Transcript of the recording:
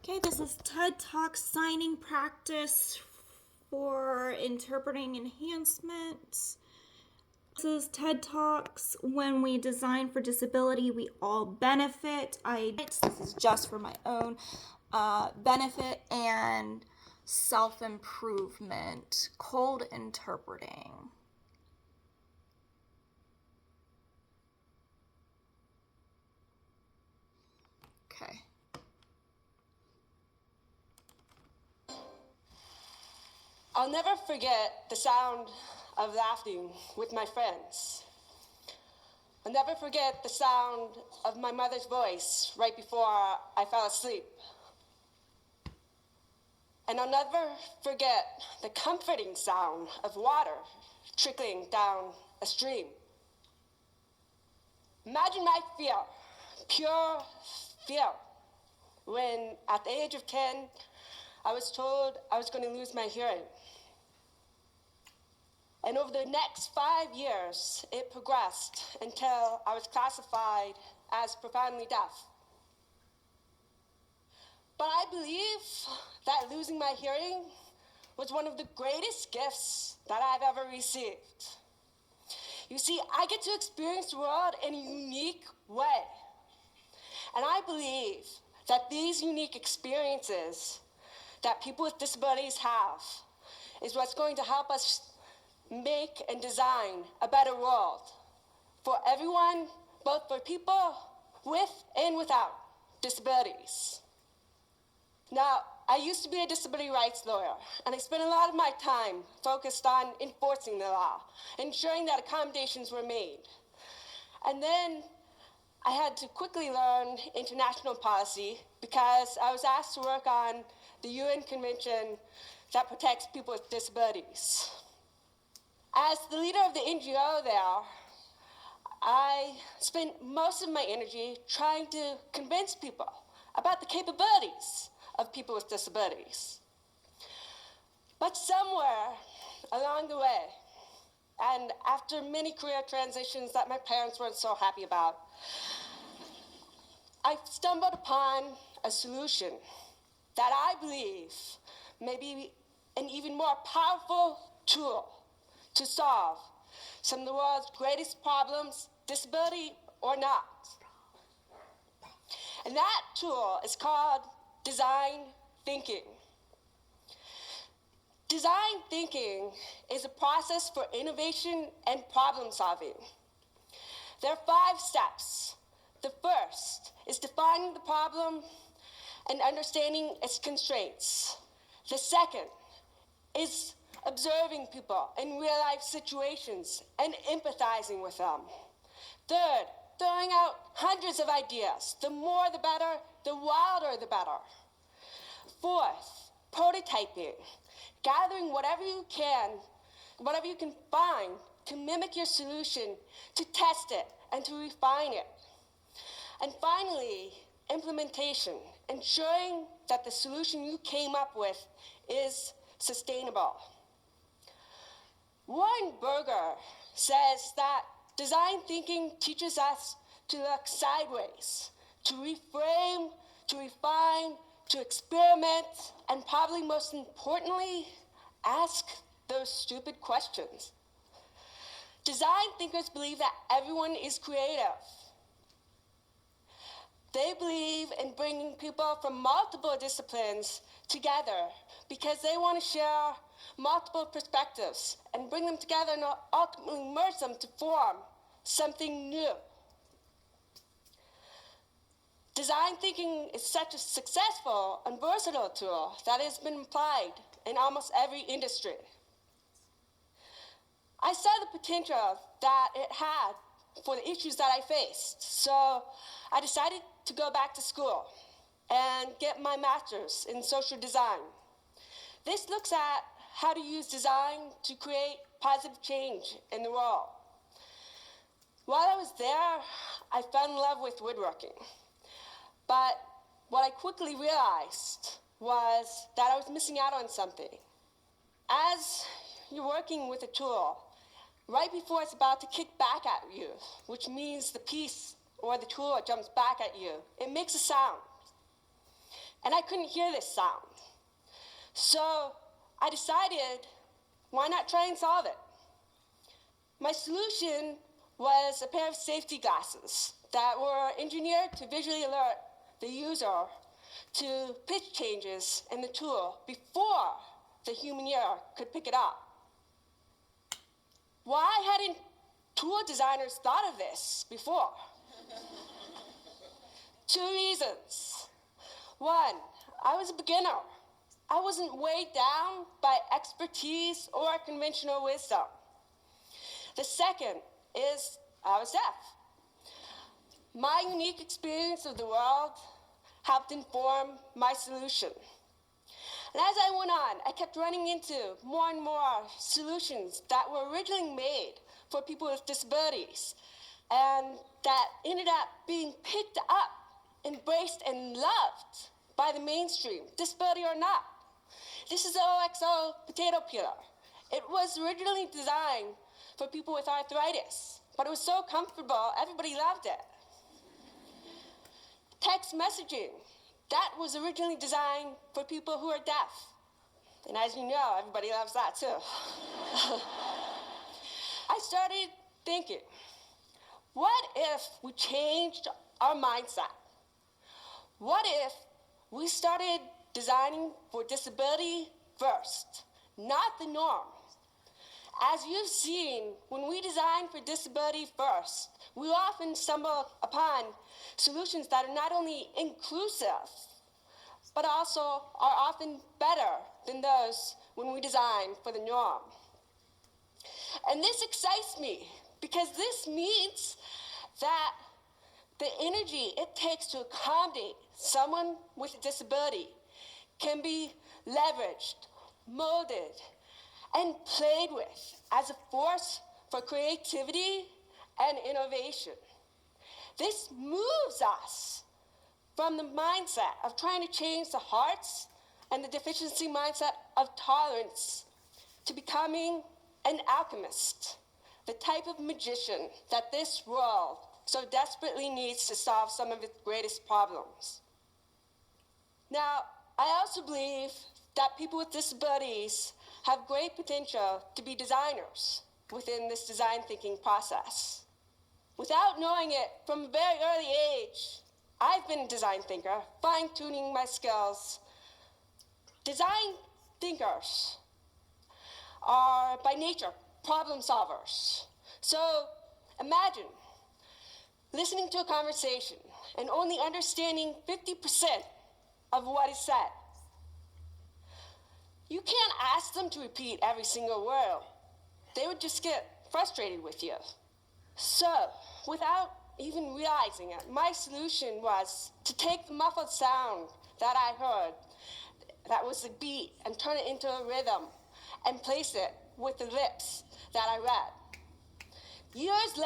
Okay, this is TEDTalk signing practice for interpreting enhancements. This is TED Talks. When we design for disability, we all benefit. This is just for my own benefit and self-improvement. Cold interpreting. Okay. I'll never forget the sound of laughing with my friends. I'll never forget the sound of my mother's voice right before I fell asleep. And I'll never forget the comforting sound of water trickling down a stream. Imagine my fear, pure fear, when at the age of 10, I was told I was going to lose my hearing. And over the next 5 years, it progressed until I was classified as profoundly deaf. But I believe that losing my hearing was one of the greatest gifts that I've ever received. You see, I get to experience the world in a unique way. And I believe that these unique experiences that people with disabilities have is what's going to help us make and design a better world for everyone, both for people with and without disabilities. Now, I used to be a disability rights lawyer, and I spent a lot of my time focused on enforcing the law, ensuring that accommodations were made. And then I had to quickly learn international policy because I was asked to work on the UN Convention that protects people with disabilities. As the leader of the NGO there, I spent most of my energy trying to convince people about the capabilities of people with disabilities. But somewhere along the way, and after many career transitions that my parents weren't so happy about, I stumbled upon a solution that I believe may be an even more powerful tool to solve some of the world's greatest problems, disability or not. And that tool is called design thinking. Design thinking is a process for innovation and problem solving. There are 5 steps. The first is defining the problem and understanding its constraints. The second is observing people in real-life situations and empathizing with them. Third, throwing out hundreds of ideas. The more the better, the wilder the better. Fourth, prototyping, gathering whatever you can find to mimic your solution, to test it, and to refine it. And finally, implementation, ensuring that the solution you came up with is sustainable. Warren Berger says that design thinking teaches us to look sideways, to reframe, to refine, to experiment, and probably most importantly, ask those stupid questions. Design thinkers believe that everyone is creative. They believe in bringing people from multiple disciplines together because they want to share multiple perspectives and bring them together and ultimately merge them to form something new. Design thinking is such a successful and versatile tool that has been applied in almost every industry. I saw the potential that it had for the issues that I faced, so I decided to go back to school and get my master's in social design. This looks at how to use design to create positive change in the world. While I was there, I fell in love with woodworking. But what I quickly realized was that I was missing out on something. As you're working with a tool, right before it's about to kick back at you, which means the piece or the tool jumps back at you, it makes a sound. and I couldn't hear this sound. So I decided, why not try and solve it? My solution was a pair of safety glasses that were engineered to visually alert the user to pitch changes in the tool before the human ear could pick it up. Why hadn't tool designers thought of this before? 2 reasons. 1, I was a beginner. I wasn't weighed down by expertise or conventional wisdom. The second is I was deaf. My unique experience of the world helped inform my solution. And as I went on, I kept running into more and more solutions that were originally made for people with disabilities and that ended up being picked up, embraced, and loved by the mainstream, disability or not. This is the OXO potato peeler. It was originally designed for people with arthritis, but it was so comfortable, everybody loved it. Text messaging, that was originally designed for people who are deaf. And as you know, everybody loves that too. I started thinking, what if we changed our mindset? What if we started designing for disability first, not the norm? As you've seen, when we design for disability first, we often stumble upon solutions that are not only inclusive, but also are often better than those when we design for the norm. And this excites me because this means that the energy it takes to accommodate someone with a disability can be leveraged, molded, and played with as a force for creativity and innovation. This moves us from the mindset of trying to change the hearts and the deficiency mindset of tolerance to becoming an alchemist, the type of magician that this world so desperately needs to solve some of its greatest problems. Now, I also believe that people with disabilities have great potential to be designers within this design thinking process. Without knowing it from a very early age, I've been a design thinker, fine-tuning my skills. Design thinkers are, by nature, problem solvers. So imagine listening to a conversation and only understanding 50% of what is said. You can't ask them to repeat every single word. They would just get frustrated with you. So, without even realizing it, my solution was to take the muffled sound that I heard, that was the beat, and turn it into a rhythm and place it with the lips that I read. Years later,